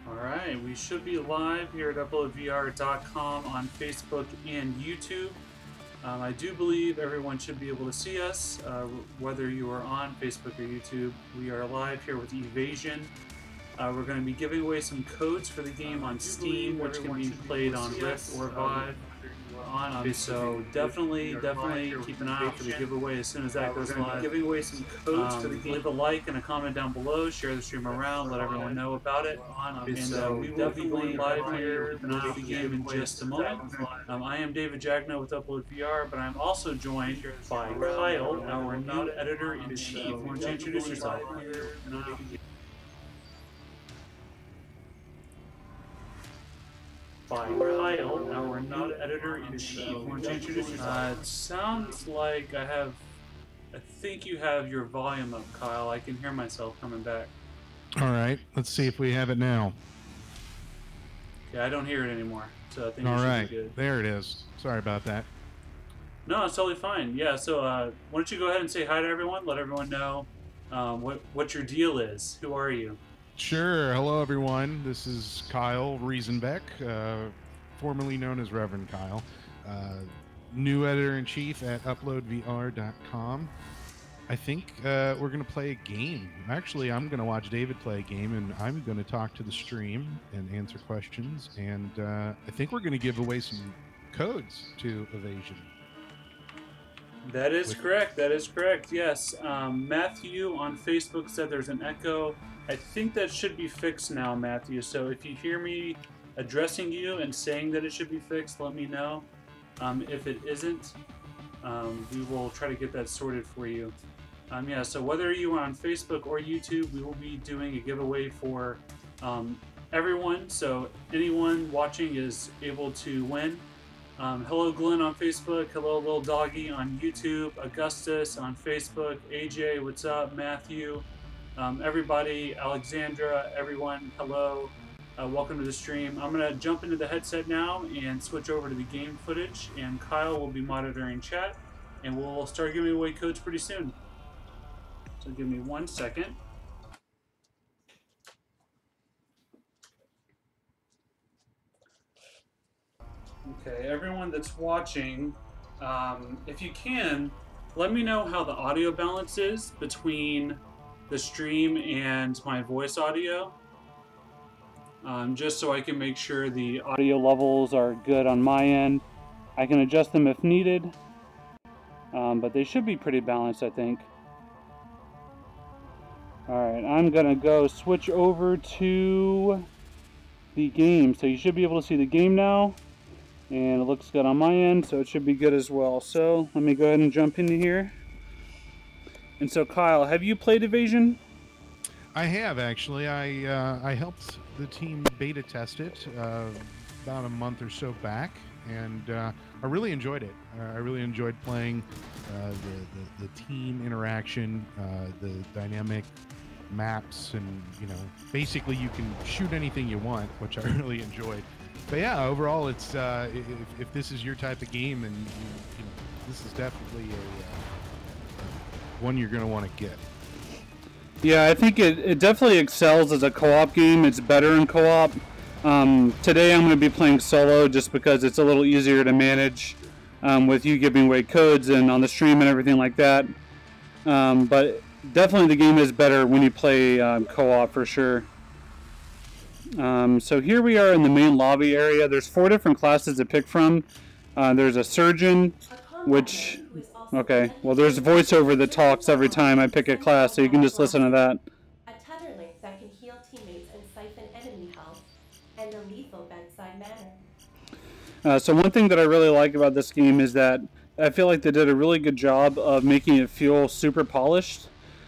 Alright, we should be live here at uploadvr.com on Facebook and YouTube. I do believe everyone should be able to see us, whether you are on Facebook or YouTube. We are live here with Evasion. We're going to be giving away some codes for the game on Steam, which can be played on Rift or Vive. So definitely keep an eye out for the giveaway as soon as that goes live. Giving away some codes for the game. Leave a like and a comment down below. Share the stream around. Let everyone know about it. And we will be going live here with the game in just a moment. I am David Jagno with Upload VR, but I'm also joined by Kyle, our new editor-in-chief. Why don't you introduce yourself? By Kyle, our new editor-in-chief. Why don't you introduce yourself? It sounds like I think you have your volume up, Kyle. I can hear myself coming back. All right, let's see if we have it now. Okay, I don't hear it anymore, so I think it should be good. There it is. Sorry about that. No, it's totally fine. Yeah, so why don't you go ahead and say hi to everyone? Let everyone know what your deal is. Who are you? Sure. Hello, everyone. This is Kyle Riesenbeck, formerly known as Reverend Kyle, new editor-in-chief at uploadvr.com. I think we're going to play a game. Actually, I'm going to watch David play a game, and I'm going to talk to the stream and answer questions. And I think we're going to give away some codes to Evasion. That is correct. That is correct. Yes. Matthew on Facebook said there's an echo. I think that should be fixed now, Matthew. So if you hear me addressing you and saying that it should be fixed, let me know. If it isn't, we will try to get that sorted for you. Yeah, so whether you are on Facebook or YouTube, we will be doing a giveaway for everyone. So anyone watching is able to win. Hello, Glenn on Facebook. Hello, Little Doggy on YouTube. Augustus on Facebook. AJ, what's up? Matthew. Everybody, Alexandra, everyone, hello. Welcome to the stream. I'm going to jump into the headset now and switch over to the game footage, and Kyle will be monitoring chat, and we'll start giving away codes pretty soon. So give me 1 second. Okay, everyone that's watching, if you can, let me know how the audio balance is between the stream and my voice audio, just so I can make sure the audio levels are good on my end. I can adjust them if needed, but they should be pretty balanced, I think. Alright, I'm gonna go switch over to the game, so you should be able to see the game now, and it looks good on my end, so it should be good as well. So let me go ahead and jump into here. And so, Kyle, have you played Evasion? I have, actually. I helped the team beta test it about a month or so back, and I really enjoyed it. I really enjoyed playing the team interaction, the dynamic maps, and basically you can shoot anything you want, which I really enjoyed. But yeah, overall, it's if this is your type of game, and this is definitely one you're going to want to get. Yeah, I think it definitely excels as a co-op game. It's better in co-op. Today I'm going to be playing solo just because it's a little easier to manage with you giving away codes and on the stream and everything like that. But definitely the game is better when you play co-op for sure. So here we are in the main lobby area. There's 4 different classes to pick from. There's a surgeon, which... Okay, well there's voiceover that talks every time I pick a class, so you can just listen to that. A tether link that can heal teammates and siphon enemy health, and a lethal bedside manner. So one thing that I really like about this game is that I feel like they did a really good job of making it feel super polished.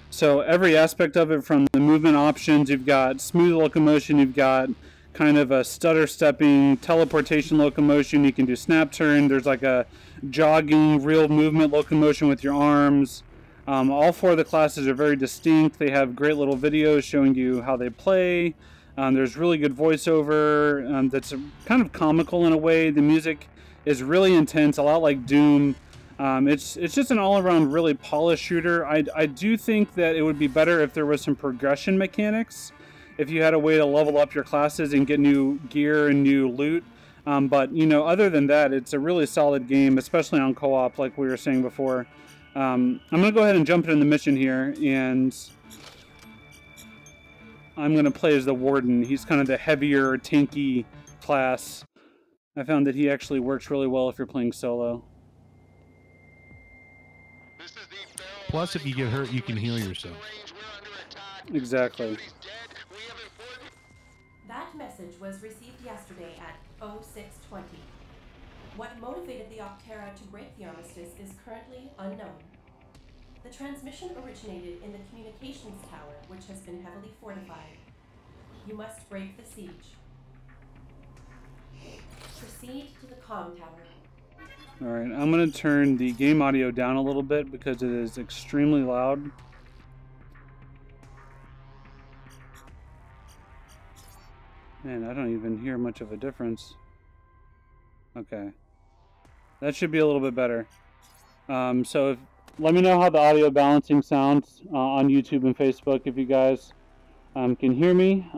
So every aspect of it, from the movement options, you've got smooth locomotion, you've got kind of a stutter stepping teleportation locomotion, you can do snap turn, there's like a jogging real movement locomotion with your arms. All 4 of the classes are very distinct. They have great little videos showing you how they play. There's really good voiceover that's kind of comical in a way. The music is really intense, a lot like Doom. It's just an all-around really polished shooter. I do think that it would be better if there was some progression mechanics if you had a way to level up your classes and get new gear and new loot. But, you know, other than that, it's a really solid game, especially on co-op, like we were saying before. I'm going to go ahead and jump into the mission here, and I'm going to play as the Warden. He's kind of the heavier, tanky class. I found that he actually works really well if you're playing solo. Plus, if you get hurt, you can heal yourself. Exactly. That message was received yesterday at 0620. What motivated the Octera to break the armistice is currently unknown. The transmission originated in the communications tower, which has been heavily fortified. You must break the siege. Proceed to the comm tower. Alright, I'm going to turn the game audio down a little bit because it is extremely loud. Man, I don't even hear much of a difference. Okay. That should be a little bit better. Let me know how the audio balancing sounds on YouTube and Facebook if you guys can hear me.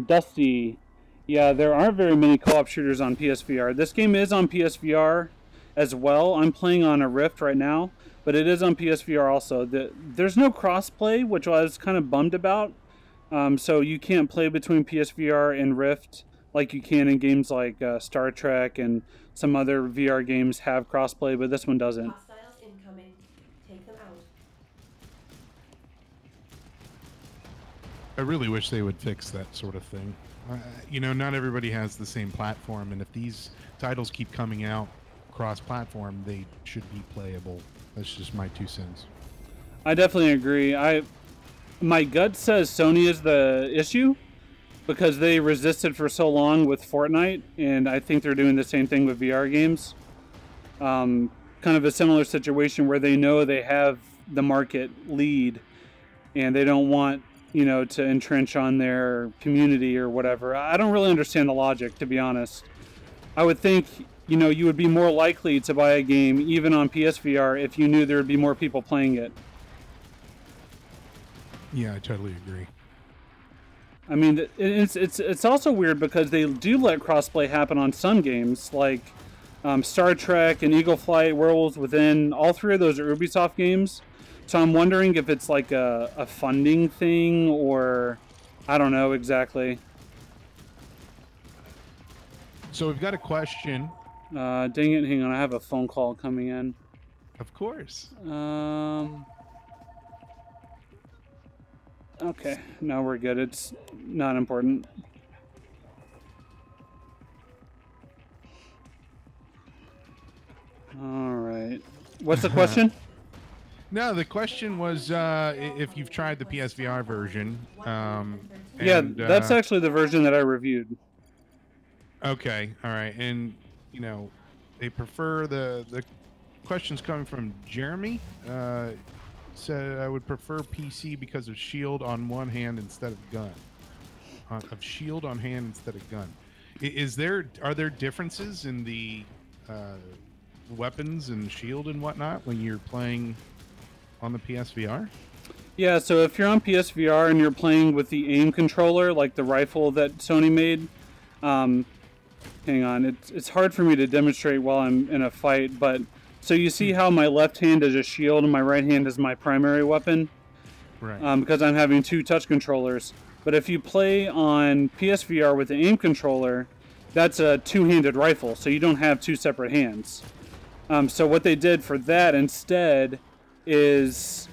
Dusty, yeah, there aren't very many co-op shooters on PSVR. This game is on PSVR as well. I'm playing on a Rift right now, but it is on PSVR also. There's no crossplay, which I was kind of bummed about. So you can't play between PSVR and Rift like you can in games like Star Trek, and some other VR games have crossplay, but this one doesn't. Hostiles incoming. Take them out. I really wish they would fix that sort of thing. You know, not everybody has the same platform, and if these titles keep coming out cross-platform, they should be playable. That's just my 2 cents. I definitely agree. My gut says Sony is the issue because they resisted for so long with Fortnite, and I think they're doing the same thing with VR games. Kind of a similar situation where they know they have the market lead, and they don't want, you know, to entrench on their community or whatever. I don't really understand the logic, to be honest. I would think, you know, you would be more likely to buy a game, even on PSVR, if you knew there would be more people playing it. Yeah, I totally agree. I mean, it's also weird because they do let crossplay happen on some games, like Star Trek and Eagle Flight, Werewolves Within. All 3 of those are Ubisoft games. So I'm wondering if it's like a funding thing, or I don't know exactly. So we've got a question. Dang it, hang on, I have a phone call coming in. Of course. Okay, no, we're good. It's not important. All right. What's the question? No, the question was if you've tried the PSVR version. Yeah, that's actually the version that I reviewed. Okay, all right. And, you know, they prefer the question's coming from Jeremy. Said I would prefer PC because of shield on one hand instead of gun. Of shield on hand instead of gun. Are there differences in the weapons and shield and whatnot when you're playing on the PSVR? Yeah, so if you're on PSVR and you're playing with the aim controller, like the rifle that Sony made, hang on, it's hard for me to demonstrate while I'm in a fight, but so you see how my left hand is a shield and my right hand is my primary weapon? Right. Because I'm having 2 touch controllers. But if you play on PSVR with the aim controller, that's a 2-handed rifle, so you don't have 2 separate hands. So what they did for that instead is,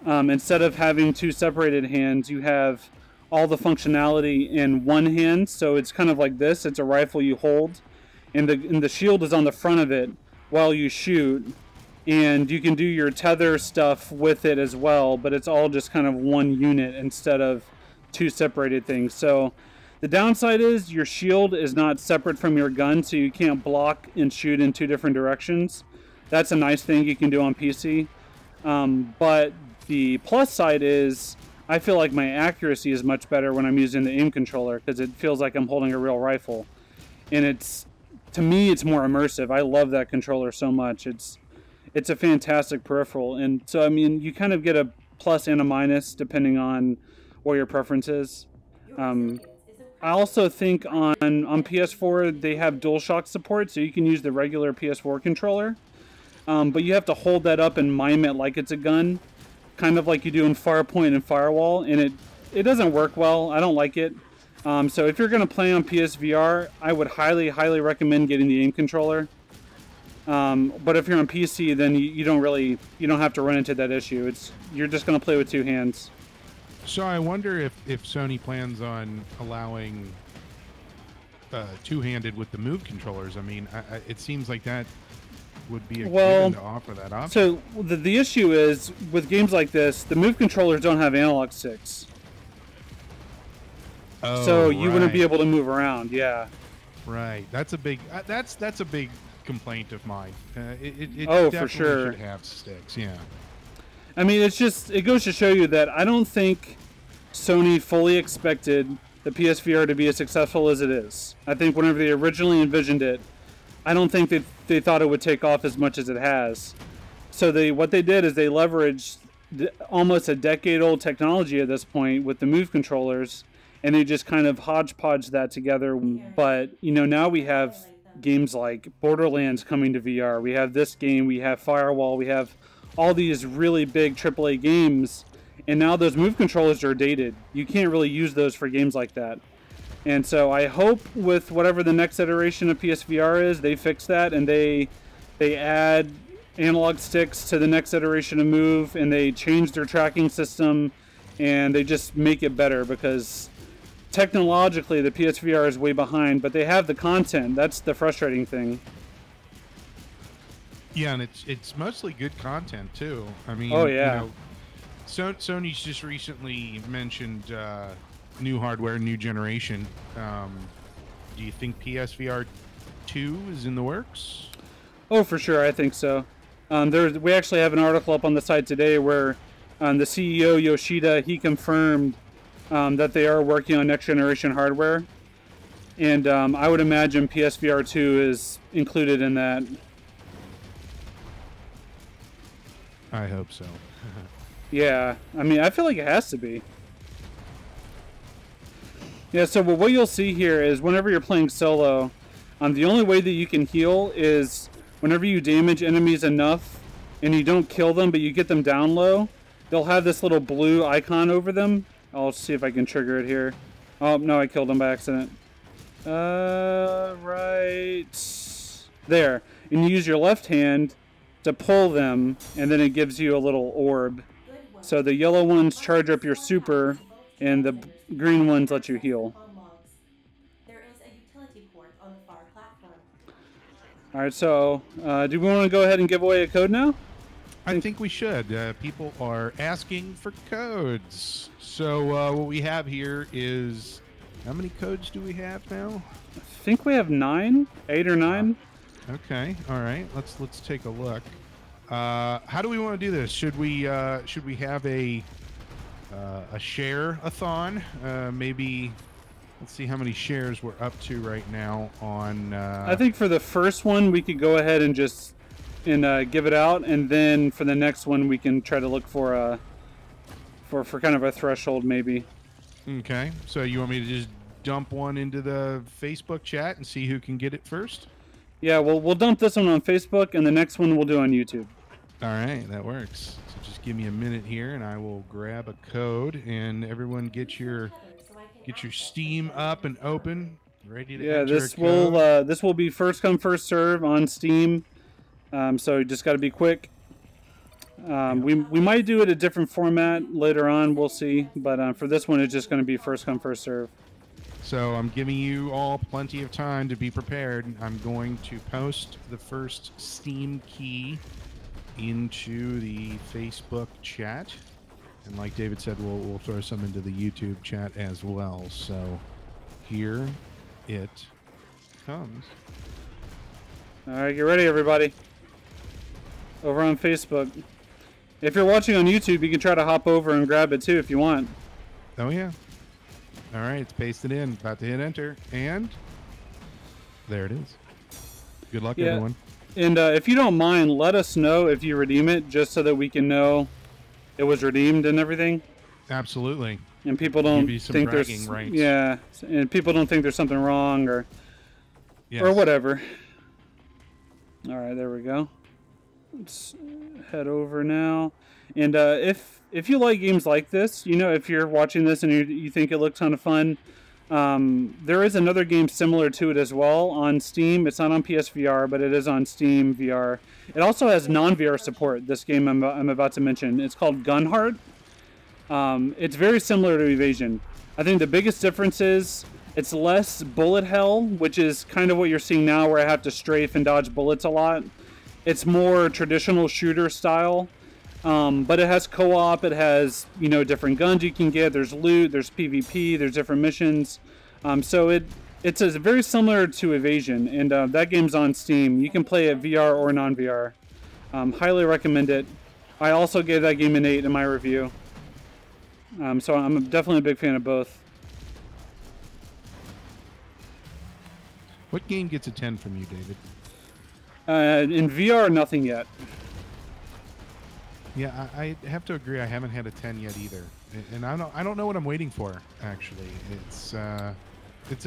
instead of having 2 separated hands, you have all the functionality in one hand. So it's kind of like this. It's a rifle you hold, and the shield is on the front of it while you shoot, and you can do your tether stuff with it as well, but it's all just kind of one unit instead of 2 separated things. So the downside is your shield is not separate from your gun, so you can't block and shoot in 2 different directions. That's a nice thing you can do on PC. But the plus side is I feel like my accuracy is much better when I'm using the aim controller because it feels like I'm holding a real rifle. And to me, it's more immersive. I love that controller so much. It's a fantastic peripheral. And so, I mean, you kind of get a plus and a minus depending on what your preference is. I also think on PS4 they have DualShock support, so you can use the regular PS4 controller. But you have to hold that up and mime it like it's a gun, kind of like you do in Farpoint and Firewall, and it doesn't work well. I don't like it. So if you're going to play on PSVR, I would highly, highly recommend getting the aim controller. But if you're on PC, then you don't have to run into that issue. You're just going to play with two hands. So I wonder if Sony plans on allowing two-handed with the Move controllers. I mean, it seems like that would be a given to offer that option. So the issue is, with games like this, the Move controllers don't have analog sticks. Oh, so you wouldn't be able to move around, yeah. Right. That's a big that's a big complaint of mine. It oh, definitely for sure. should have sticks, yeah. I mean, it goes to show you that I don't think Sony fully expected the PSVR to be as successful as it is. I think whenever they originally envisioned it, I don't think they thought it would take off as much as it has. So what they did is they leveraged almost a decade-old technology at this point with the Move controllers, and they just kind of hodgepodge that together. But, now we have games like Borderlands coming to VR. We have this game, we have Firewall, we have all these really big AAA games, and now those Move controllers are dated. You can't really use those for games like that. And so I hope with whatever the next iteration of PSVR is, they fix that and they add analog sticks to the next iteration of Move, and they change their tracking system, and they just make it better, because technologically the PSVR is way behind, but they have the content. That's the frustrating thing. Yeah, and it's mostly good content too. I mean, oh yeah. Sony's just recently mentioned new hardware, new generation. Do you think PSVR 2 is in the works? Oh, for sure, I think so. We actually have an article up on the site today where the CEO Yoshida, he confirmed that they are working on next generation hardware, and I would imagine PSVR 2 is included in that. I hope so. Yeah, I mean, I feel like it has to be. Yeah, so what you'll see here is whenever you're playing solo, the only way that you can heal is whenever you damage enemies enough and you don't kill them, but you get them down low, they'll have this little blue icon over them. I'll see if I can trigger it here. Oh, no, I killed them by accident. Right there. And you use your left hand to pull them, and then it gives you a little orb. So the yellow ones charge up your super, and the green ones let you heal. There is a utility port on the far platform. Alright, so do we want to go ahead and give away a code now? I think we should. People are asking for codes. So what we have here is, how many codes do we have now? I think we have 9, 8 or 9. Okay, all right. Let's take a look. How do we want to do this? Should we have a share-a-thon? Maybe let's see how many shares we're up to right now on. I think for the first one we could go ahead and just give it out, and then for the next one we can try to look for kind of a threshold maybe. Okay, so you want me to just dump one into the Facebook chat and see who can get it first? Yeah, we'll dump this one on Facebook, and the next one we'll do on YouTube. All right, that works. So just give me a minute here, and I will grab a code, and everyone get your Steam up and open, ready to enter a code. This will be first come first serve on Steam. So you just got to be quick. We might do it a different format later on. We'll see. But for this one, it's just going to be first come first serve. So I'm giving you all plenty of time to be prepared. I'm going to post the first Steam key into the Facebook chat, and like David said, we'll throw some into the YouTube chat as well. So here it comes. All right, get ready, everybody. Over on Facebook. If you're watching on YouTube, you can try to hop over and grab it too if you want. Oh yeah. All right, it's pasted in. About to hit enter, and there it is. Good luck, everyone. And if you don't mind, let us know if you redeem it, just so that we can know it was redeemed and everything. Absolutely. And people don't Give you some think bragging there's rights. yeah, and people don't think there's something wrong or Yes. whatever. All right, there we go. Let's head over now. And if you like games like this, you know, if you're watching this and you think it looks ton of fun, there is another game similar to it as well on Steam. It's not on PSVR, but it is on Steam VR. It also has non-VR support. This game I'm about to mention. It's called Gunheart. It's very similar to Evasion. I think the biggest difference is it's less bullet hell, which is kind of what you're seeing now, where I have to strafe and dodge bullets a lot. It's more traditional shooter style, but it has co-op. It has, you know, different guns you can get. There's loot. There's PvP. There's different missions. So it's very similar to Evasion, and that game's on Steam. You can play it VR or non-VR. Highly recommend it. I also gave that game an 8 in my review. So I'm definitely a big fan of both. What game gets a 10 from you, David? In VR, nothing yet. Yeah, I have to agree. I haven't had a 10 yet either, and I don't know what I'm waiting for. Actually, it's a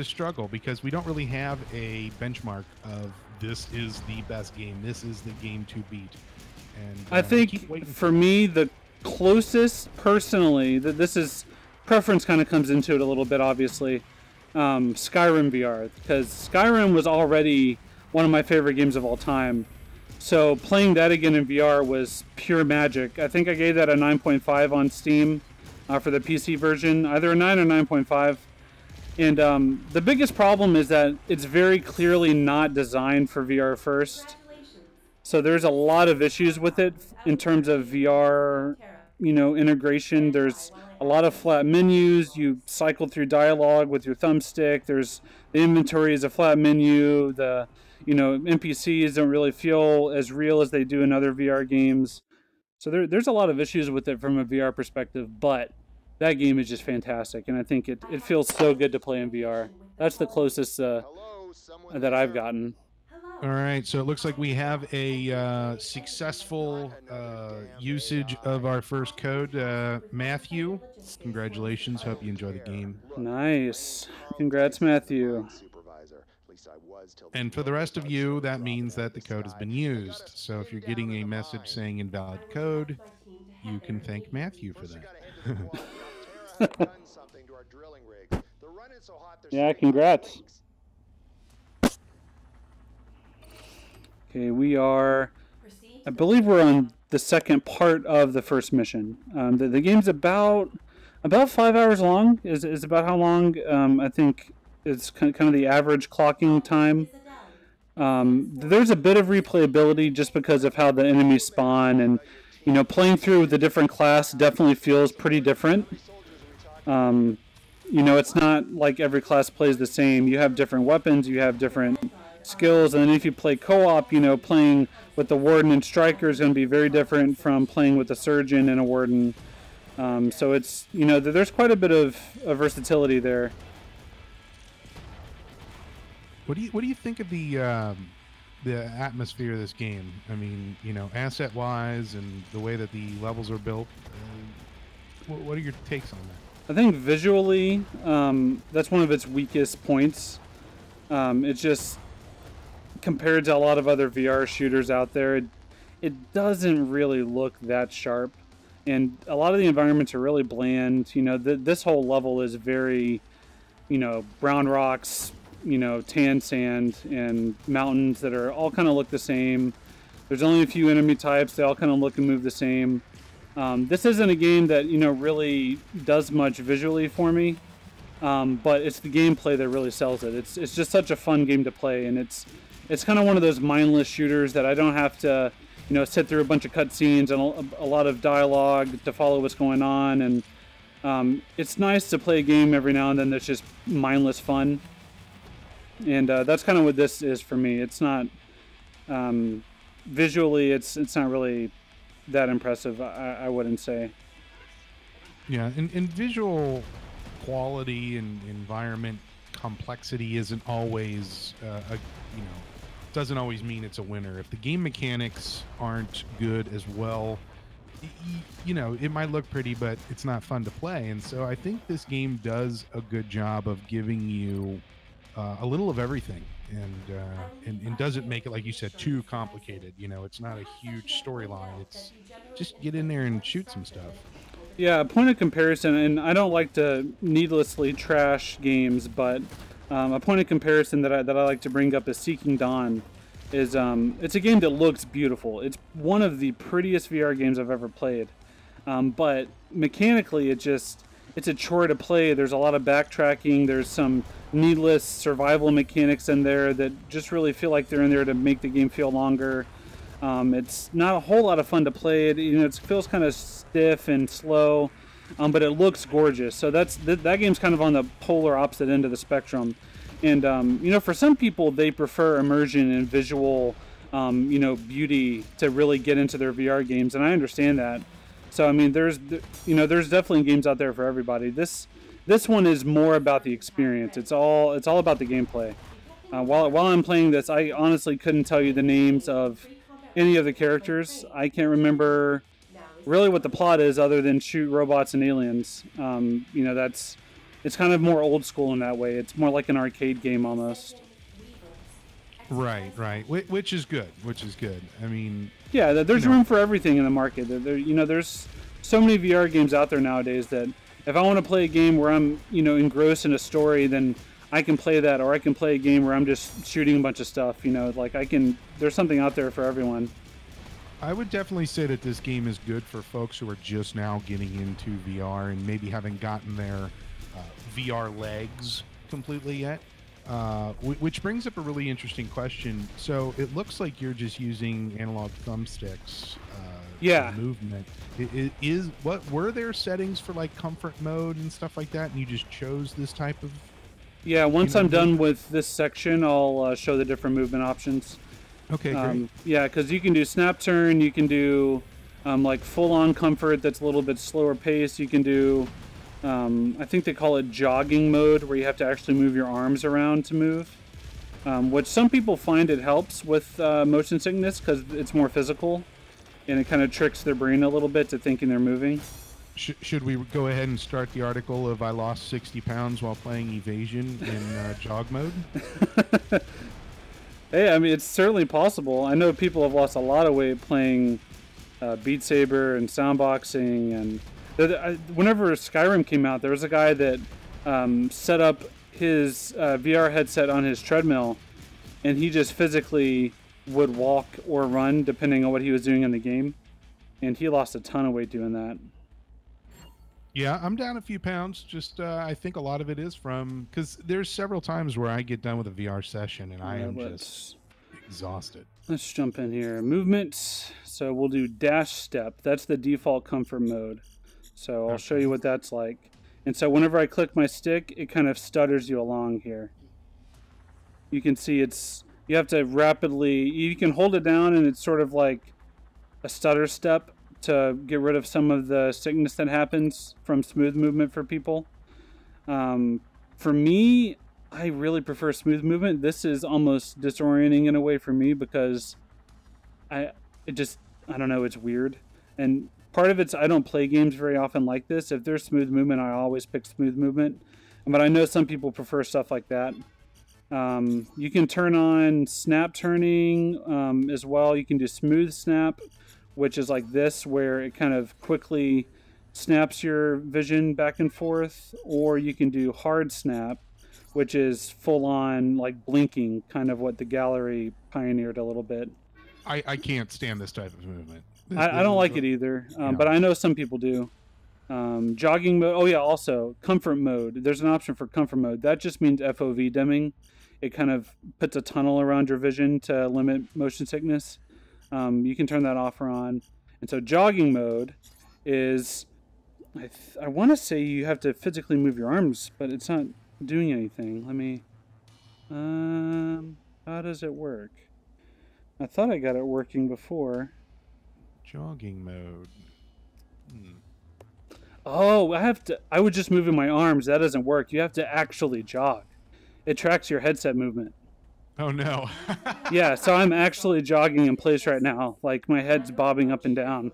struggle because we don't really have a benchmark of this is the best game. This is the game to beat. And I think for me the closest personally that this is preference kind of comes into it a little bit, obviously. Skyrim VR, because Skyrim was already one of my favorite games of all time. So playing that again in VR was pure magic. I think I gave that a 9.5 on Steam for the PC version, either a 9 or 9.5. And the biggest problem is that it's very clearly not designed for VR first. So there's a lot of issues with it in terms of VR, you know, integration. There's a lot of flat menus. You cycle through dialogue with your thumbstick. The inventory is a flat menu. The, you know, NPCs don't really feel as real as they do in other VR games. So there's a lot of issues with it from a VR perspective, but that game is just fantastic, and I think it feels so good to play in VR. That's the closest that I've gotten. All right, so it looks like we have a successful usage of our first code. Matthew, congratulations. Hope you enjoy the game. Nice. Congrats, Matthew. And for the rest of you, that means that the code has been used. So if you're getting a message saying invalid code, you can thank Matthew for that. Yeah, congrats. Okay, I believe we're on the second part of the first mission. The game's about 5 hours long, is about how long I think it's kind of the average clocking time. There's a bit of replayability just because of how the enemies spawn, and you know, playing through the different class definitely feels pretty different. You know, it's not like every class plays the same. You have different weapons, you have different skills, and then if you play co-op, you know, playing with the warden and striker is going to be very different from playing with a surgeon and a warden. So it's, you know, there's quite a bit of versatility there. What do you think of the atmosphere of this game? I mean, you know, asset wise and the way that the levels are built. What are your takes on that? I think visually, that's one of its weakest points. It's just, compared to a lot of other VR shooters out there, it doesn't really look that sharp. And a lot of the environments are really bland. You know, this whole level is very, you know, brown rocks, you know, tan sand, and mountains that are all kind of look the same. There's only a few enemy types. They all kind of look and move the same. This isn't a game that, you know, really does much visually for me, but it's the gameplay that really sells it. It's just such a fun game to play, and it's kind of one of those mindless shooters that I don't have to, you know, sit through a bunch of cutscenes and a lot of dialogue to follow what's going on. And it's nice to play a game every now and then that's just mindless fun. And that's kind of what this is for me. It's not visually, it's not really that impressive, I wouldn't say. Yeah, and visual quality and environment complexity isn't always doesn't always mean it's a winner. If the game mechanics aren't good as well you know, it might look pretty, but it's not fun to play. And so I think this game does a good job of giving you a little of everything, and doesn't make it, like you said, too complicated. You know, it's not a huge storyline. It's just get in there and shoot some stuff. Yeah, a point of comparison, and I don't like to needlessly trash games, but a point of comparison that I like to bring up is Seeking Dawn. It's a game that looks beautiful. It's one of the prettiest VR games I've ever played, but mechanically it's a chore to play. There's a lot of backtracking. There's some needless survival mechanics in there that just really feel like they're in there to make the game feel longer. It's not a whole lot of fun to play. It feels kind of stiff and slow, but it looks gorgeous. So that game's kind of on the polar opposite end of the spectrum. And for some people, they prefer immersion and visual, beauty to really get into their VR games, and I understand that. So I mean, there's definitely games out there for everybody. This one is more about the experience. It's all about the gameplay. While I'm playing this, I honestly couldn't tell you the names of any of the characters. I can't remember really what the plot is, other than shoot robots and aliens. It's kind of more old school in that way. It's more like an arcade game almost. Right. Which is good. I mean, yeah, there's room for everything in the market. There's so many VR games out there nowadays that if I want to play a game where I'm, engrossed in a story, then I can play that, or I can play a game where I'm just shooting a bunch of stuff. There's something out there for everyone. I would definitely say that this game is good for folks who are just now getting into VR and maybe haven't gotten their VR legs completely yet, which brings up a really interesting question. So it looks like you're just using analog thumbsticks for movement. What were there settings for like comfort mode and stuff like that, and you just chose this type of... Yeah, once I'm done with this section, I'll show the different movement options. Okay, great. Yeah, because you can do snap turn, you can do like full-on comfort that's a little bit slower pace. You can do, I think they call it jogging mode, where you have to actually move your arms around to move, which some people find it helps with motion sickness because it's more physical, and it kind of tricks their brain a little bit to thinking they're moving. Should we go ahead and start the article of I lost 60 pounds while playing Evasion in jog mode? Hey, I mean, it's certainly possible. I know people have lost a lot of weight playing Beat Saber and soundboxing. And whenever Skyrim came out, there was a guy that set up his VR headset on his treadmill, and he just physically would walk or run depending on what he was doing in the game. And he lost a ton of weight doing that. Yeah, I'm down a few pounds. Just I think a lot of it is from, because there's several times where I get done with a VR session and I am just exhausted. Let's jump in here. Movement. So we'll do dash step. That's the default comfort mode. So I'll show you what that's like. And so whenever I click my stick, it kind of stutters you along here. You can see you have to rapidly, you can hold it down and it's sort of like a stutter step to get rid of some of the sickness that happens from smooth movement for people. For me, I really prefer smooth movement. This is almost disorienting in a way for me because I don't know, it's weird. And part of it's I don't play games very often like this. If there's smooth movement, I always pick smooth movement. But I know some people prefer stuff like that. You can turn on snap turning as well. You can do smooth snap, which is like this, where it kind of quickly snaps your vision back and forth, or you can do hard snap, which is full on like blinking, kind of what the gallery pioneered a little bit. I can't stand this type of movement. I don't like it either, but I know some people do. Jogging mode, oh yeah, also comfort mode. There's an option for comfort mode. That just means FOV dimming. It kind of puts a tunnel around your vision to limit motion sickness. You can turn that off or on. And so jogging mode is, I want to say you have to physically move your arms, but it's not doing anything. Let me, how does it work? I thought I got it working before. Jogging mode. Oh, I would just move in my arms. That doesn't work. You have to actually jog. It tracks your headset movement. Oh no. Yeah, so I'm actually jogging in place right now. Like my head's bobbing up and down.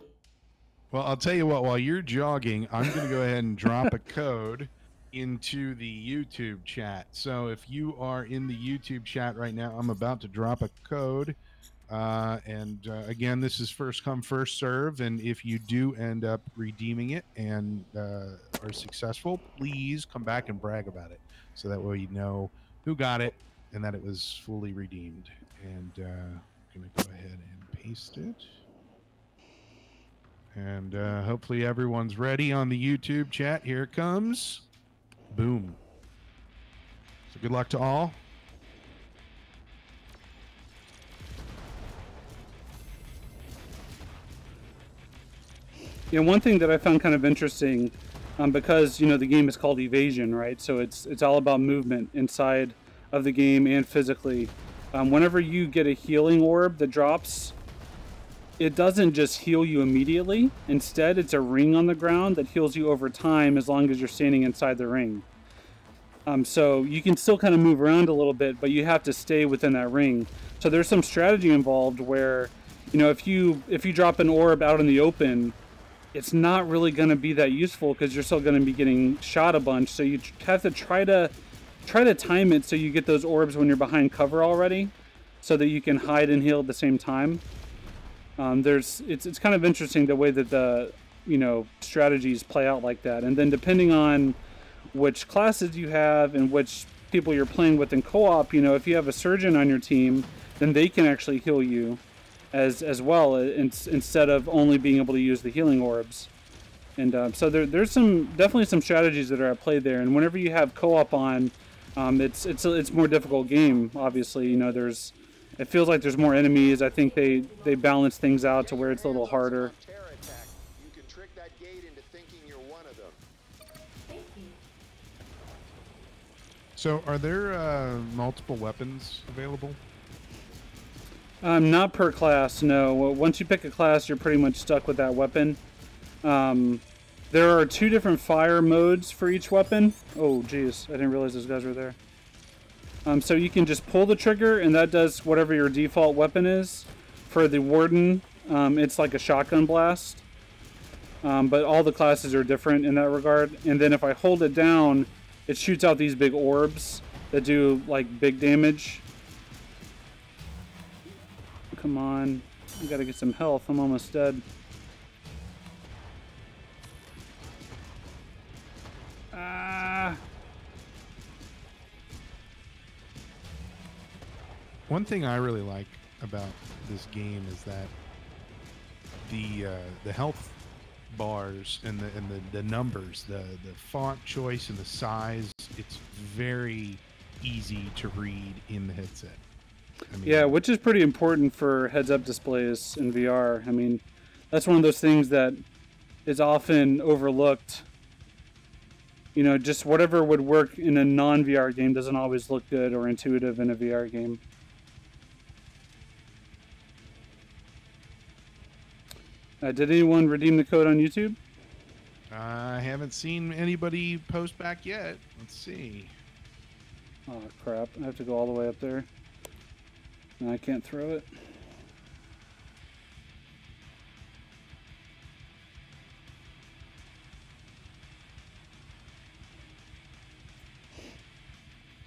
Well, I'll tell you what, while you're jogging, I'm going to go ahead and drop a code into the YouTube chat. So if you are in the YouTube chat right now, I'm about to drop a code. Again, this is first come, first serve. And if you do end up redeeming it and are successful, please come back and brag about it. So that way you know who got it and that it was fully redeemed. And I'm going to go ahead and paste it. And hopefully everyone's ready on the YouTube chat. Here it comes. Boom. So good luck to all. Yeah, one thing that I found kind of interesting, because the game is called Evasion, right? So it's all about movement inside of the game and physically. Whenever you get a healing orb that drops, it doesn't just heal you immediately. Instead, it's a ring on the ground that heals you over time as long as you're standing inside the ring. So you can still kind of move around a little bit, but you have to stay within that ring. So there's some strategy involved where, if you drop an orb out in the open, it's not really going to be that useful because you're still going to be getting shot a bunch. So you have to try to time it so you get those orbs when you're behind cover already, so that you can hide and heal at the same time. It's kind of interesting the way that the strategies play out like that, and then depending on which classes you have and which people you're playing with in co-op, if you have a surgeon on your team, then they can actually heal you as well, instead of only being able to use the healing orbs. And so there's definitely some strategies that are at play there. And whenever you have co-op on, it's a more difficult game. Obviously, it feels like there's more enemies. I think they balance things out to where it's a little harder. You can trick that gate into thinking you're one of them. Thank you. So are there multiple weapons available? Not per class, no. Once you pick a class, you're pretty much stuck with that weapon. There are 2 different fire modes for each weapon. Oh, geez. I didn't realize those guys were there. So you can just pull the trigger, and that does whatever your default weapon is. For the Warden, it's like a shotgun blast. But all the classes are different in that regard. And then if I hold it down, it shoots out these big orbs that do, like, big damage. Come on. I gotta get some health. I'm almost dead. Ah. One thing I really like about this game is that the health bars and the numbers, the font choice and the size, it's very easy to read in the headset. I mean, yeah, which is pretty important for heads-up displays in VR. I mean, that's one of those things that is often overlooked. Just whatever would work in a non-VR game doesn't always look good or intuitive in a VR game. Did anyone redeem the code on YouTube? I haven't seen anybody post back yet. Let's see. Oh, crap. I have to go all the way up there. And I can't throw it.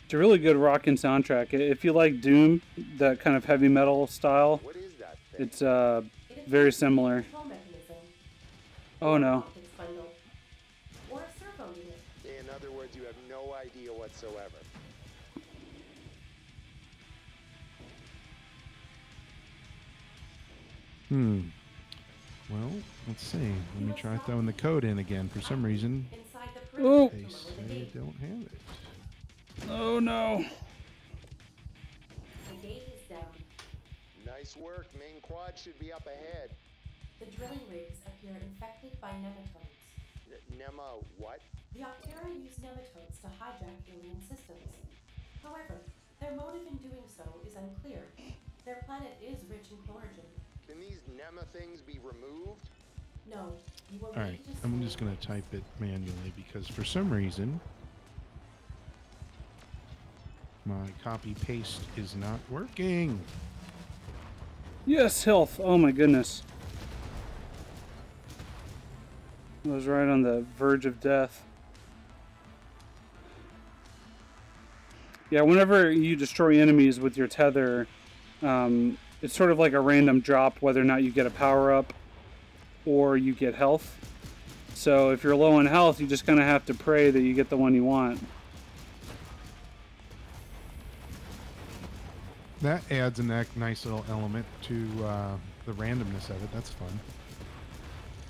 It's a really good rockin' soundtrack. If you like Doom, that kind of heavy metal style, What is that thing? it's very similar. Control mechanism. Oh no. Optics bundle. Or a servo unit. In other words, you have no idea whatsoever. Well, let's see. Let me try throwing the code in again. For some reason, Inside the Oh. perimeter they from where the say gate. don't have it. Oh no. The gate is down. Nice work. Main quad should be up ahead. The drilling rigs appear infected by nematodes. Nema, what? The Octera use nematodes to hijack alien systems. However, their motive in doing so is unclear. Their planet is rich in chlorogen. Can these Nema things be removed? No, you will All right, need to I'm destroy just going them. to type it manually because for some reason my copy paste is not working. Yes, health. Oh my goodness. I was right on the verge of death. Yeah, whenever you destroy enemies with your tether, it's sort of like a random drop whether or not you get a power-up or you get health. So if you're low on health, you just kind of have to pray that you get the one you want. That adds a nice little element to the randomness of it. That's fun.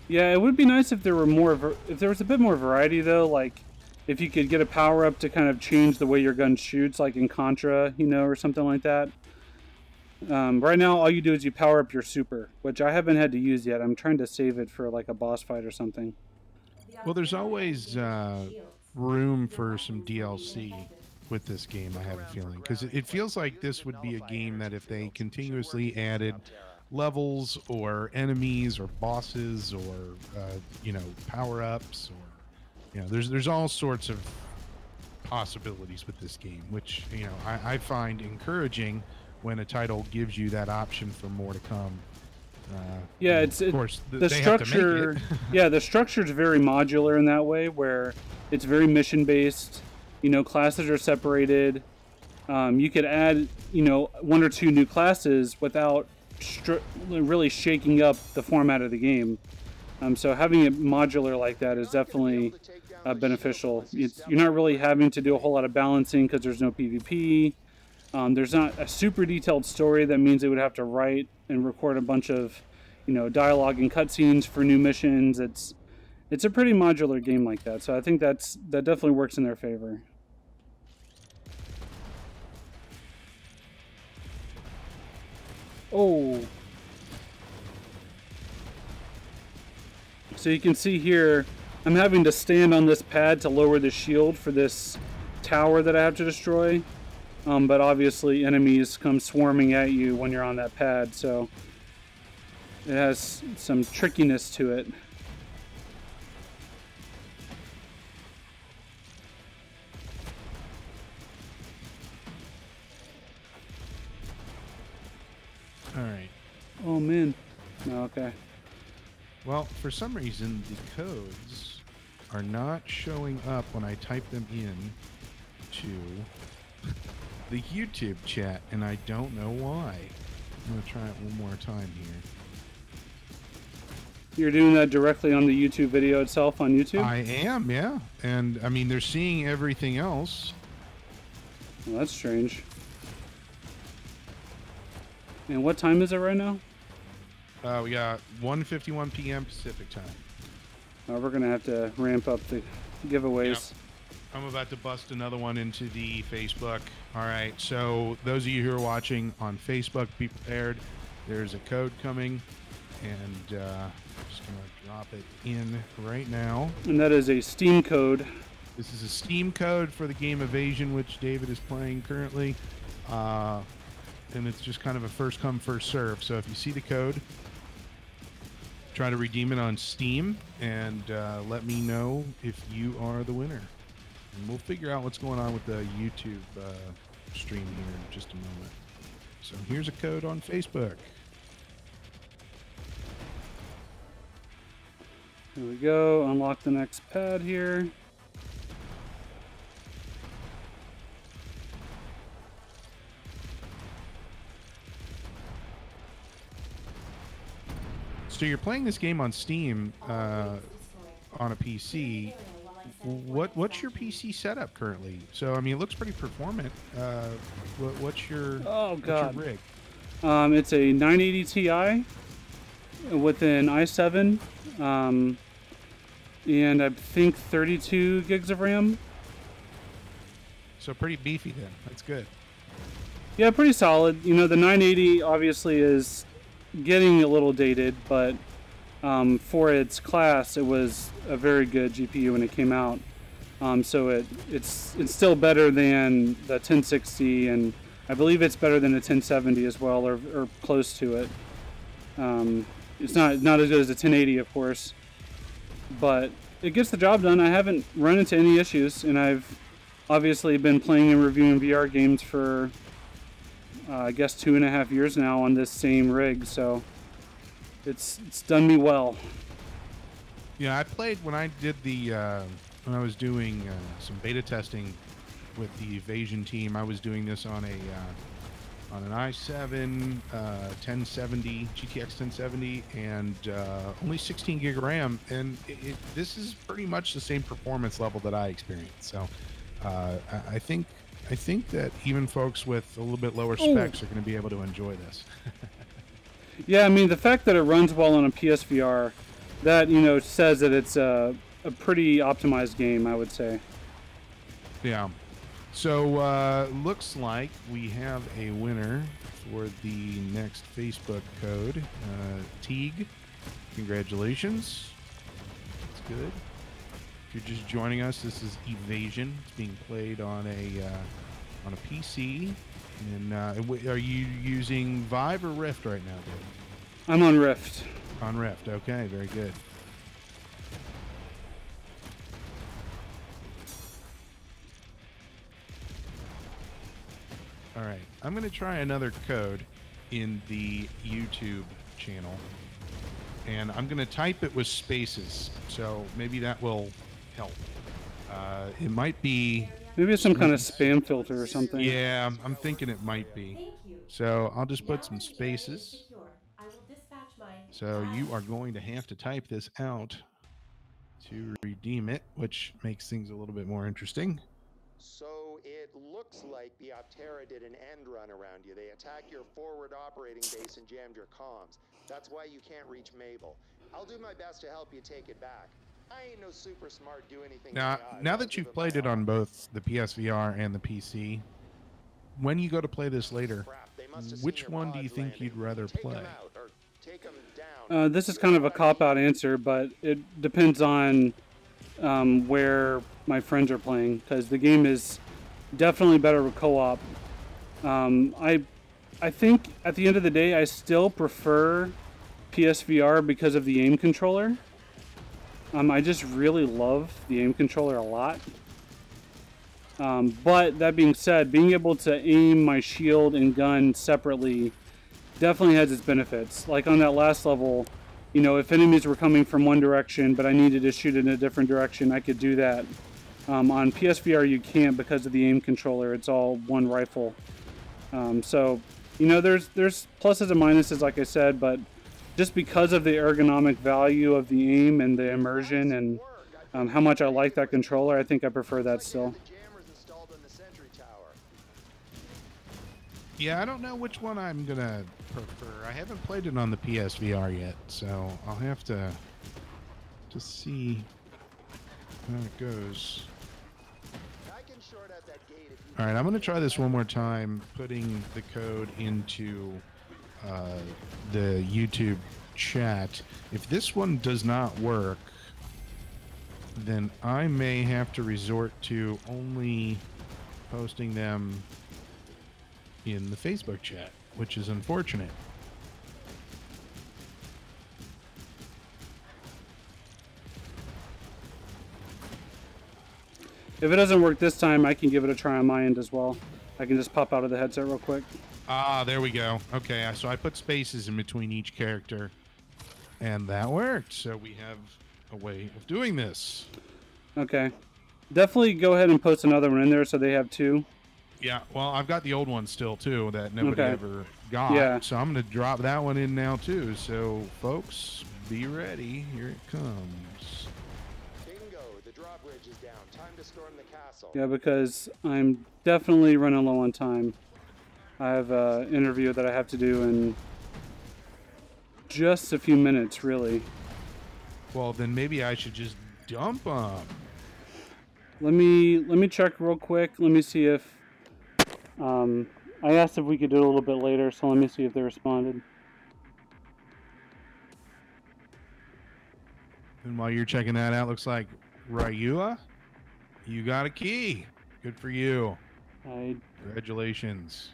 Yeah, it would be nice if there were more, if there was a bit more variety though, like if you could get a power up to kind of change the way your gun shoots, like in Contra, you know, or something like that. Right now, all you do is you power up your super, which I haven't had to use yet. I'm trying to save it for like a boss fight or something. Well, there's always room for some DLC with this game, I have a feeling, because it feels like this would be a game that if they continuously added levels or enemies or bosses or you know, power-ups, or you know, there's all sorts of possibilities with this game, which, you know, I find encouraging when a title gives you that option for more to come. Yeah, of course, the structure. Yeah, the structure is very modular in that way, where it's very mission based. You know, classes are separated. You could add, you know, 1 or 2 new classes without really shaking up the format of the game. So having it modular like that is definitely beneficial. You're not really having to do a whole lot of balancing because there's no PvP. There's not a super detailed story that means they would have to write and record a bunch of, you know, dialogue and cutscenes for new missions. It's a pretty modular game like that, so I think that definitely works in their favor. Oh. So you can see here, I'm having to stand on this pad to lower the shield for this tower that I have to destroy. But obviously enemies come swarming at you when you're on that pad, so it has some trickiness to it. All right. Oh man. No, okay. Well, for some reason, the codes are not showing up when I type them in to the YouTube chat, and I don't know why. I'm going to try it one more time here. You're doing that directly on the YouTube video itself on YouTube? I am, yeah. And, I mean, they're seeing everything else. Well, that's strange. And what time is it right now? We got 1:51 p.m. Pacific time. We're going to have to ramp up the giveaways. Yep. I'm about to bust another one into the Facebook. All right, so those of you who are watching on Facebook, be prepared. There's a code coming, and I'm just going to drop it in right now. And that is a Steam code. This is a Steam code for the game Evasion, which David is playing currently. And it's just kind of a first come, first serve. So if you see the code, try to redeem it on Steam, and let me know if you are the winner. And we'll figure out what's going on with the YouTube stream here in just a moment. So here's a code on Facebook. Here we go. Unlock the next pad here. So you're playing this game on Steam on a PC. What's your PC setup currently? So I mean, it looks pretty performant. What's your rig? It's a 980 Ti with an i7, and I think 32 gigs of RAM. So pretty beefy then. That's good. Yeah, pretty solid. You know, the 980 obviously is getting a little dated, but for its class, it was a very good GPU when it came out. So it's still better than the 1060, and I believe it's better than the 1070 as well, or close to it. It's not as good as the 1080, of course, but it gets the job done. I haven't run into any issues, and I've obviously been playing and reviewing VR games for I guess 2.5 years now on this same rig, so it's done me well. Yeah, I played when I did the when I was doing some beta testing with the Evasion team. I was doing this on an i7 1070 GTX 1070 and only 16 gig of RAM, and this is pretty much the same performance level that I experienced. So I think that even folks with a little bit lower specs are going to be able to enjoy this. Yeah, I mean, the fact that it runs well on a PSVR, that, you know, says that it's a pretty optimized game, I would say. Yeah. So looks like we have a winner for the next Facebook code. Teague, congratulations. That's good. If you're just joining us, this is Evasion. It's being played on a PC. And are you using Vive or Rift right now, Dave? I'm on Rift. On Rift, okay, very good. All right, I'm going to try another code in the YouTube channel, and I'm going to type it with spaces, so maybe that will help. It might be... Maybe it's some kind of spam filter or something. Yeah, I'm thinking it might be. So I'll just put some spaces. So you are going to have to type this out to redeem it, which makes things a little bit more interesting. So it looks like the Optera did an end run around you. They attacked your forward operating base and jammed your comms. That's why you can't reach Mabel. I'll do my best to help you take it back. I ain't no super smart, do anything. Now that you've played it on both the PSVR and the PC, when you go to play this later, which one do you think you'd rather play? This is kind of a cop-out answer, but it depends on where my friends are playing, because the game is definitely better with co-op. I think at the end of the day, I still prefer PSVR because of the aim controller. I just really love the aim controller a lot. But that being said, being able to aim my shield and gun separately definitely has its benefits. Like on that last level, you know, if enemies were coming from one direction but I needed to shoot in a different direction, I could do that. On PSVR you can't because of the aim controller. It's all one rifle. So, you know, there's pluses and minuses, like I said, but just because of the ergonomic value of the aim and the immersion and how much I like that controller, I think I prefer that still. Yeah, I don't know which one I'm gonna prefer. I haven't played it on the PSVR yet, so I'll have to see how it goes. All right, I'm gonna try this one more time, putting the code into the YouTube chat. If this one does not work, then I may have to resort to only posting them in the Facebook chat, which is unfortunate. If it doesn't work this time, I can give it a try on my end as well. I can just pop out of the headset real quick. Ah, there we go. Okay, so I put spaces in between each character, and that worked. So we have a way of doing this. Okay. Definitely go ahead and post another one in there so they have two. Yeah, well, I've got the old one still, too, that nobody ever got. Yeah. So I'm going to drop that one in now, too. So, folks, be ready. Here it comes. Bingo, the drawbridge is down. Time to storm the castle. Yeah, because I'm definitely running low on time. I have an interview that I have to do in just a few minutes, really. Well, then maybe I should just dump them. Let me check real quick. Let me see if I asked if we could do it a little bit later, so let me see if they responded. And while you're checking that out, looks like Ryua, you got a key. Good for you. Congratulations.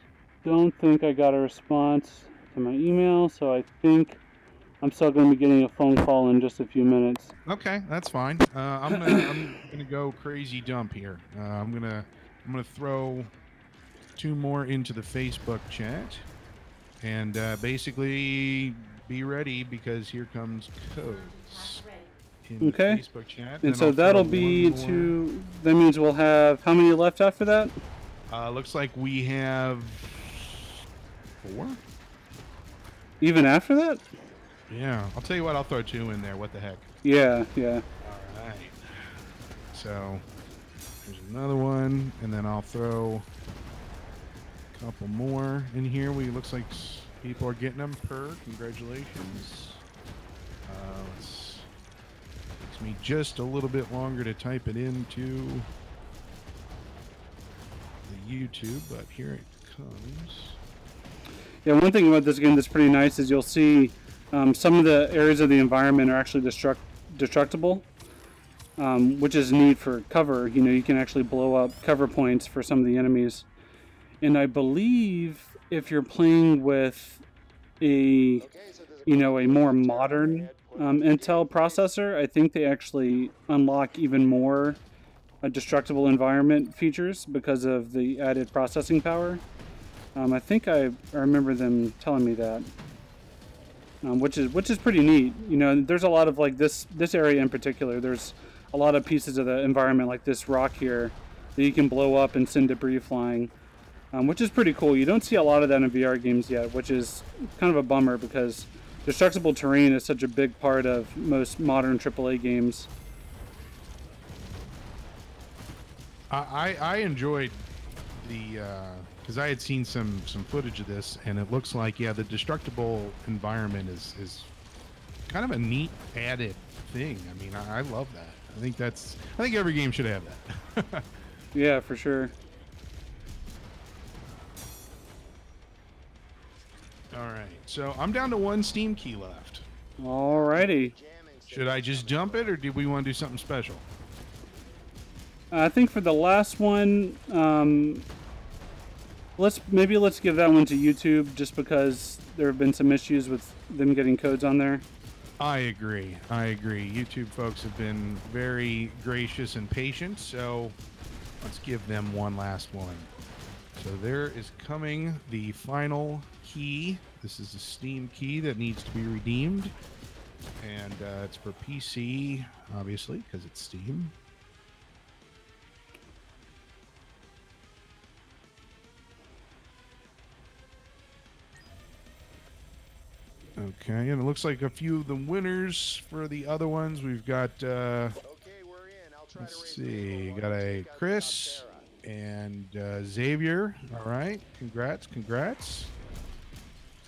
Don't think I got a response to my email, so I think I'm still going to be getting a phone call in just a few minutes. Okay, that's fine. I'm gonna go crazy dump here. I'm gonna throw two more into the Facebook chat, and basically be ready because here comes codes. in Okay. the Facebook chat. And so that'll be to. That means we'll have how many left after that? Looks like we have 4. Even after that? Yeah, I'll tell you what. I'll throw 2 in there. What the heck? Yeah, yeah. All right. So there's another one, and then I'll throw a couple more in here. Looks like people are getting them per. Congratulations. Takes me just a little bit longer to type it into the YouTube, but here it comes. Yeah, one thing about this game that's pretty nice is you'll see some of the areas of the environment are actually destructible, which is neat for cover. You know, you can actually blow up cover points for some of the enemies. And I believe if you're playing with a more modern Intel processor, I think they actually unlock even more destructible environment features because of the added processing power. I think I remember them telling me that, which is pretty neat. You know, there's a lot of like this area in particular. There's a lot of pieces of the environment, like this rock here, that you can blow up and send debris flying, which is pretty cool. You don't see a lot of that in VR games yet, which is kind of a bummer because destructible terrain is such a big part of most modern AAA games. I enjoyed the because I had seen some footage of this, and it looks like the destructible environment is kind of a neat added thing. I mean, I love that. I think every game should have that. Yeah, for sure. All right, so I'm down to 1 Steam key left. Alrighty. Should I just jump it, or do we want to do something special? I think for the last one, let's give that one to YouTube, just because there have been some issues with them getting codes on there. I agree. YouTube folks have been very gracious and patient, so let's give them one last one. So there is coming the final key. This is a Steam key that needs to be redeemed, and it's for PC, obviously, because it's Steam. Okay, and it looks like a few of the winners for the other ones. We've got, let's see, got a Chris and Xavier. All right, congrats.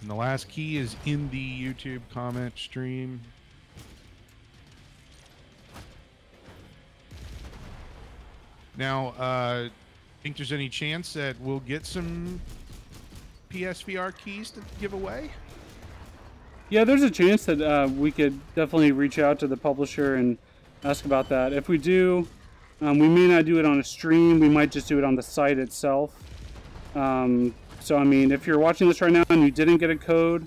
And the last key is in the YouTube comment stream. Now, think there's any chance that we'll get some PSVR keys to give away? Yeah, there's a chance that we could definitely reach out to the publisher and ask about that. If we do, we may not do it on a stream. We might just do it on the site itself. So, I mean, if you're watching this right now and you didn't get a code,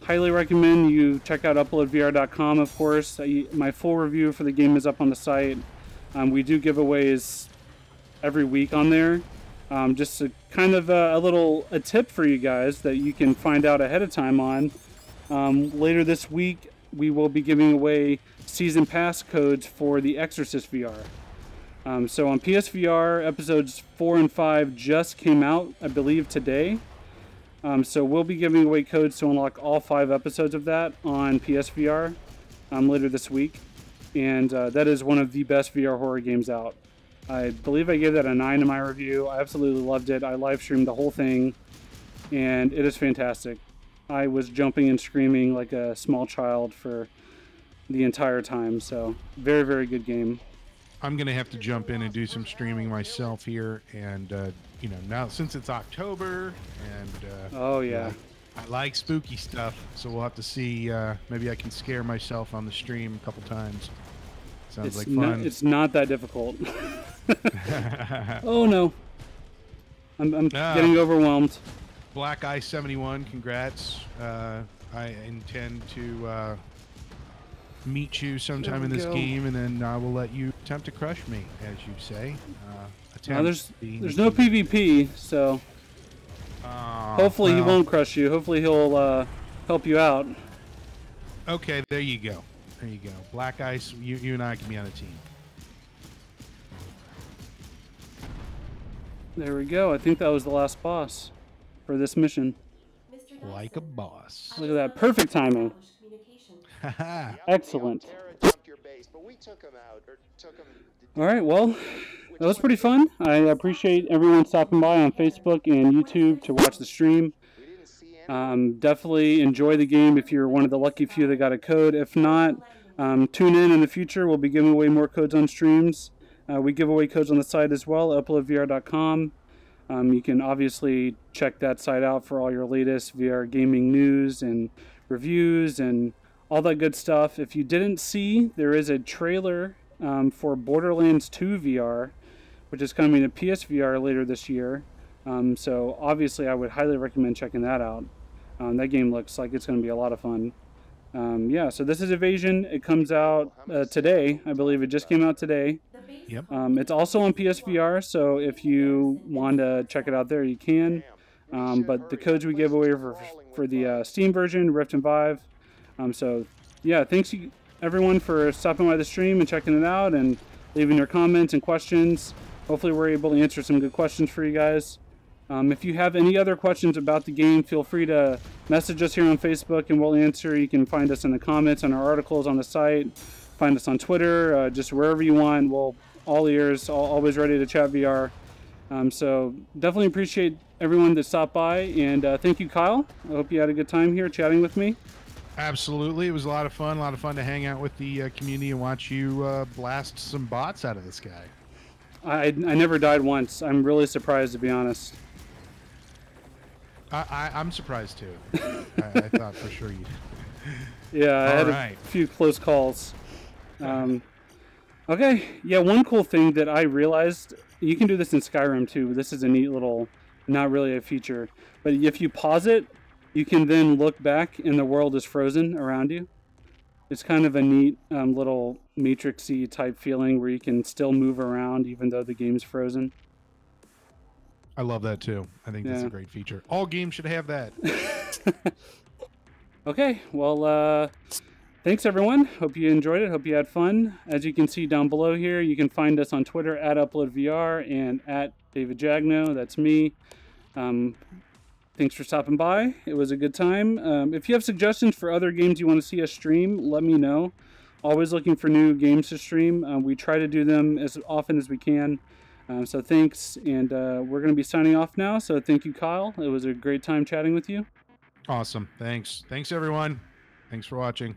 highly recommend you check out uploadvr.com, of course. My full review for the game is up on the site. We do giveaways every week on there. Just a kind of a tip for you guys that you can find out ahead of time on. Later this week, we will be giving away Season Pass codes for The Exorcist VR. So on PSVR, episodes 4 and 5 just came out, I believe, today. So we'll be giving away codes to unlock all 5 episodes of that on PSVR later this week. And that is one of the best VR horror games out. I believe I gave that a 9 in my review. I absolutely loved it. I live streamed the whole thing, and it is fantastic. I was jumping and screaming like a small child for the entire time. So very, very good game. I'm going to have to jump in and do some streaming myself here. And, you know, now since it's October and... oh, yeah. I like spooky stuff, so we'll have to see. Maybe I can scare myself on the stream a couple times. Sounds like fun. It's not that difficult. Oh, no. I'm getting overwhelmed. Black Eye 71, congrats. I intend to meet you sometime in this game, and then I will let you attempt to crush me, as you say. There's no PvP, so hopefully he won't crush you. Hopefully he'll help you out. Okay, there you go. There you go. Black Ice, you and I can be on a team. There we go. I think that was the last boss for this mission. Mr. Like a Dyson, boss. Look at that. Perfect timing. established communication. Haha. Excellent. The Optera jumped your base, but we took 'em out, or took 'em- All right, well, that was pretty fun. I appreciate everyone stopping by on Facebook and YouTube to watch the stream. We didn't see any. Definitely enjoy the game if you're one of the lucky few that got a code. If not, tune in the future. We'll be giving away more codes on streams. We give away codes on the site as well, uploadvr.com. You can obviously check that site out for all your latest VR gaming news and reviews and all that good stuff. If you didn't see, there is a trailer for Borderlands 2 VR, which is coming to PSVR later this year. So obviously I would highly recommend checking that out. That game looks like it's going to be a lot of fun. Yeah, so this is Evasion. It comes out today. I believe it just came out today. Yep. It's also on PSVR, so if you want to check it out there, you can. But the codes we give away for the Steam version, Rift and Vive. So yeah, thanks everyone for stopping by the stream and checking it out and leaving your comments and questions. Hopefully we're able to answer some good questions for you guys. If you have any other questions about the game, feel free to message us here on Facebook and we'll answer. You can find us in the comments on our articles on the site. Find us on Twitter, just wherever you want. We'll all ears, always ready to chat VR. So definitely appreciate everyone that stopped by, and thank you, Kyle. I hope you had a good time here chatting with me. Absolutely. It was a lot of fun. A lot of fun to hang out with the community and watch you blast some bots out of the sky. I never died once. I'm really surprised, to be honest. I'm surprised too. I thought for sure you did. Yeah, I had right. a few close calls. Okay, yeah, one cool thing that I realized, you can do this in Skyrim too. This is a neat little, not really a feature, but if you pause it, you can then look back and the world is frozen around you. It's kind of a neat little Matrix-y type feeling where you can still move around even though the game's frozen. I love that too. I think that's a great feature. All games should have that. Okay, well, thanks everyone. Hope you enjoyed it. Hope you had fun. As you can see down below here, you can find us on Twitter at UploadVR and at David Jagno. That's me. Thanks for stopping by. It was a good time. If you have suggestions for other games you want to see us stream, let me know. Always looking for new games to stream. We try to do them as often as we can. So thanks, and we're going to be signing off now. So thank you, Kyle. It was a great time chatting with you. Awesome. Thanks. Thanks, everyone. Thanks for watching.